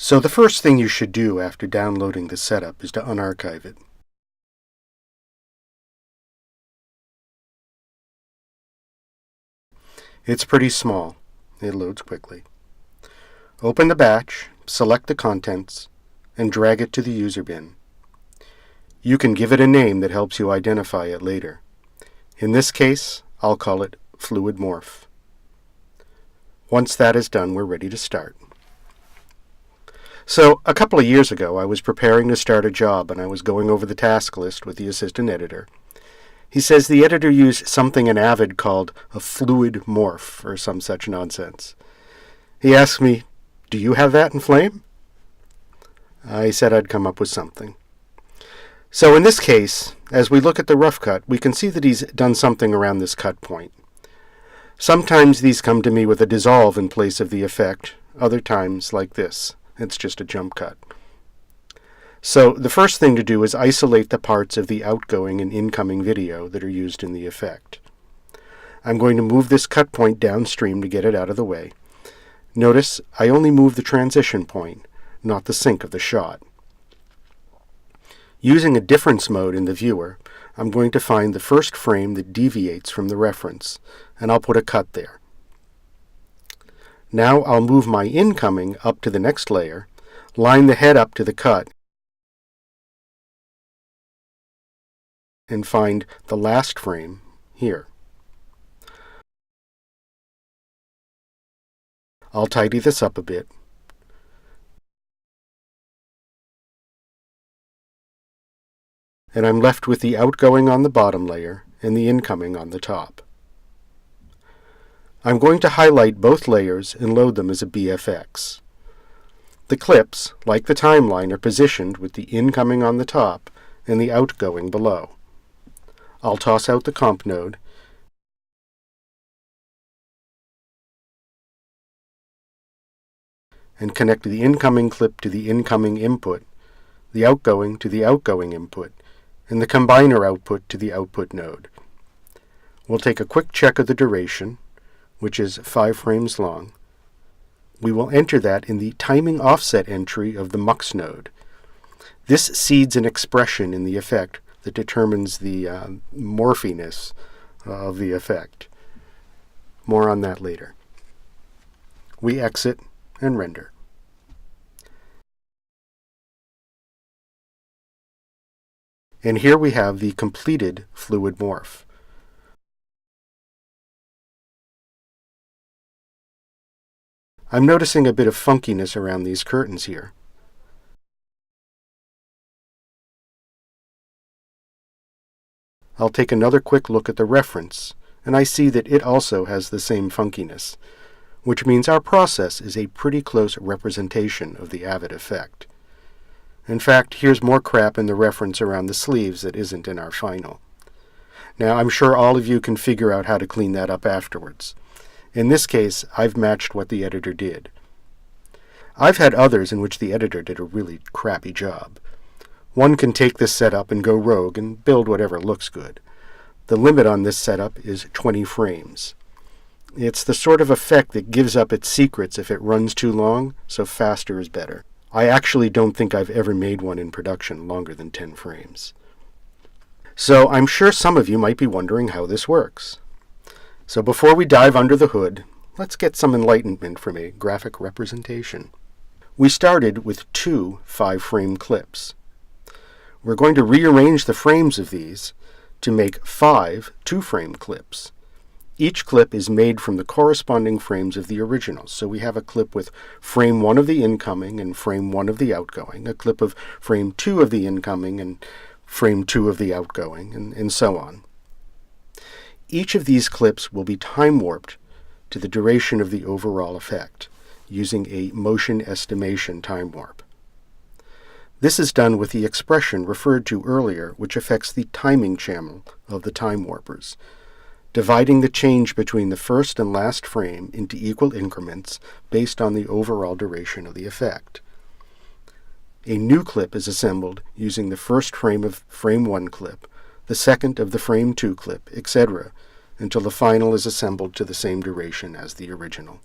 So the first thing you should do after downloading the setup is to unarchive it. It's pretty small. It loads quickly. Open the batch, select the contents, and drag it to the user bin. You can give it a name that helps you identify it later. In this case, I'll call it FluidMorph. Once that is done, we're ready to start. So, a couple of years ago, I was preparing to start a job and I was going over the task list with the assistant editor. He says the editor used something in Avid called a FluidMorph or some such nonsense. He asked me, "Do you have that in Flame?" I said I'd come up with something. So in this case, as we look at the rough cut, we can see that he's done something around this cut point. Sometimes these come to me with a dissolve in place of the effect, other times like this. It's just a jump cut. So the first thing to do is isolate the parts of the outgoing and incoming video that are used in the effect. I'm going to move this cut point downstream to get it out of the way. Notice I only move the transition point, not the sync of the shot. Using a difference mode in the viewer, I'm going to find the first frame that deviates from the reference, and I'll put a cut there. Now I'll move my incoming up to the next layer, line the head up to the cut, and find the last frame here. I'll tidy this up a bit. And I'm left with the outgoing on the bottom layer and the incoming on the top. I'm going to highlight both layers and load them as a BFX. The clips, like the timeline, are positioned with the incoming on the top and the outgoing below. I'll toss out the comp node and connect the incoming clip to the incoming input, the outgoing to the outgoing input, and the combiner output to the output node. We'll take a quick check of the duration, which is 5 frames long. We will enter that in the timing offset entry of the mux node. This seeds an expression in the effect that determines the morphiness of the effect. More on that later. We exit and render. And here we have the completed FluidMorph. I'm noticing a bit of funkiness around these curtains here. I'll take another quick look at the reference, and I see that it also has the same funkiness, which means our process is a pretty close representation of the Avid effect. In fact, here's more crap in the reference around the sleeves that isn't in our final. Now, I'm sure all of you can figure out how to clean that up afterwards. In this case, I've matched what the editor did. I've had others in which the editor did a really crappy job. One can take this setup and go rogue and build whatever looks good. The limit on this setup is 20 frames. It's the sort of effect that gives up its secrets if it runs too long, so faster is better. I actually don't think I've ever made one in production longer than 10 frames. So I'm sure some of you might be wondering how this works. So before we dive under the hood, let's get some enlightenment from a graphic representation. We started with 2 5-frame clips. We're going to rearrange the frames of these to make 5 2-frame clips. Each clip is made from the corresponding frames of the original. So we have a clip with frame 1 of the incoming and frame 1 of the outgoing, a clip of frame 2 of the incoming and frame 2 of the outgoing, and so on. Each of these clips will be time-warped to the duration of the overall effect, using a motion estimation time warp. This is done with the expression referred to earlier, which affects the timing channel of the time warpers, dividing the change between the first and last frame into equal increments based on the overall duration of the effect. A new clip is assembled using the first frame of frame 1 clip, the second of the frame 2 clip, etc., until the final is assembled to the same duration as the original.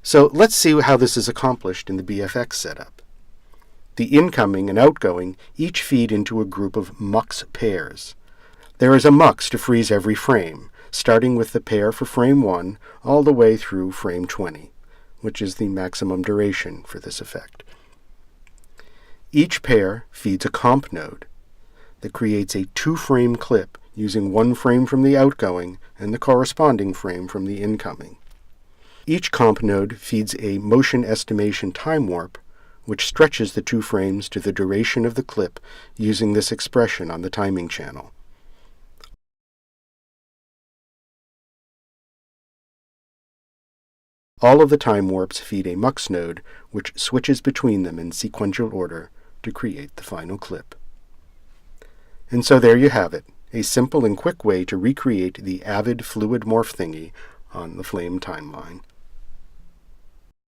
So let's see how this is accomplished in the BFX setup. The incoming and outgoing each feed into a group of mux pairs. There is a mux to freeze every frame, starting with the pair for frame 1 all the way through frame 20, which is the maximum duration for this effect. Each pair feeds a comp node that creates a 2-frame clip using 1 frame from the outgoing and the corresponding frame from the incoming. Each comp node feeds a motion estimation time warp, which stretches the 2 frames to the duration of the clip using this expression on the timing channel. All of the time warps feed a mux node, which switches between them in sequential order to create the final clip. And so there you have it, a simple and quick way to recreate the Avid FluidMorph thingy on the Flame timeline.